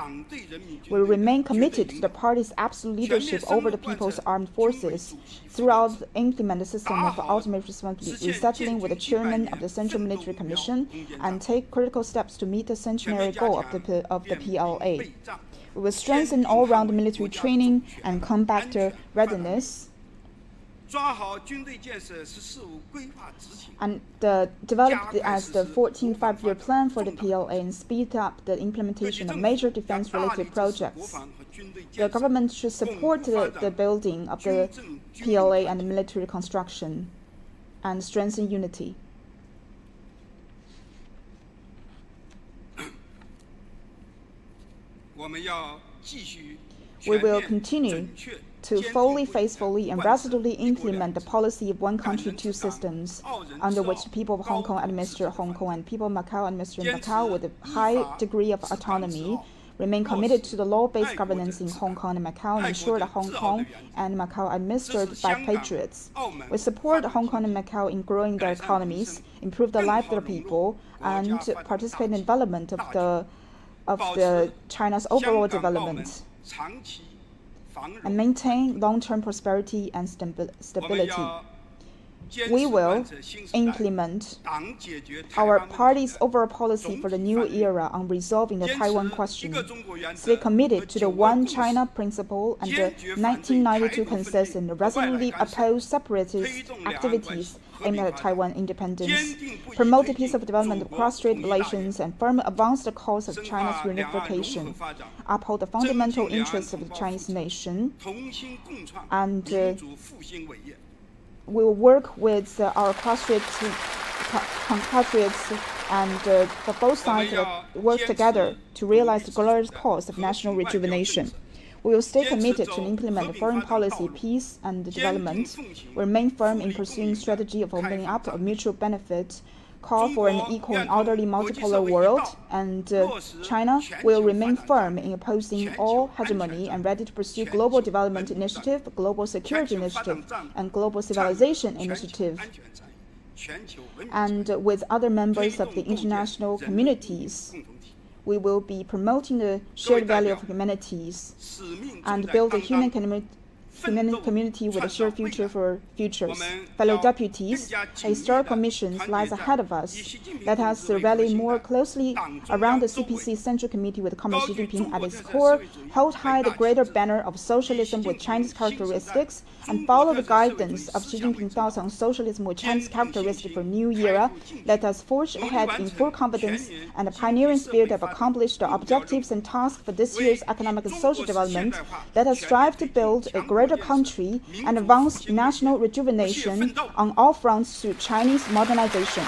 Speaker 4: We will remain committed to the party's absolute leadership over the people's armed forces throughout implement the system of ultimate responsibility, resettling with the chairman of the Central Military Commission, and take critical steps to meet the centenary goal of the PLA. We will strengthen all-round military training and combat readiness, and developed as the 14th five-year plan for the PLA and speed up the implementation of major defense-related projects. The government should support the building of the PLA and the military construction and strengthen unity. We will continue to fully, faithfully, and resolutely implement the policy of one country, two systems, under which the people of Hong Kong administer Hong Kong and people of Macau administer Macau with a high degree of autonomy, remain committed to the law-based governance in Hong Kong and Macau, and ensure that Hong Kong and Macau are administered by patriots. We support Hong Kong and Macau in growing their economies, improve the life of their people, and participate in the development of the China's overall development, and maintain long-term prosperity and stability. We will implement our party's overall policy for the new era on resolving the Taiwan question, stay committed to the One China principle and the 1992 consensus, and resolutely oppose separatist activities aimed at Taiwan independence, promote the peaceful development of cross-strait relations, and firmly advance the cause of China's reunification, uphold the fundamental interests of the Chinese nation, and we will work with our compatriots and for both sides work together to realize the glorious cause of national rejuvenation. We will stay committed to implement the foreign policy, peace, and development. We remain firm in pursuing strategy of opening up of mutual benefit, call for an equal and orderly multipolar world, and China will remain firm in opposing all hegemony and ready to pursue global development initiative, global security initiative, and global civilization initiative. And with other members of the international communities, we will be promoting the shared value of humanities and build a human community with a shared future for futures. Fellow deputies, a historical mission lies ahead of us. Let us rally more closely around the CPC Central Committee with Comrade Xi Jinping at its core, hold high the greater banner of socialism with Chinese characteristics, and follow the guidance of Xi Jinping's thoughts on socialism with Chinese characteristics for a new era. Let us forge ahead in full confidence and a pioneering spirit of accomplish the objectives and tasks for this year's economic and social development. Let us strive to build a greater country and advance national rejuvenation on all fronts through Chinese modernization.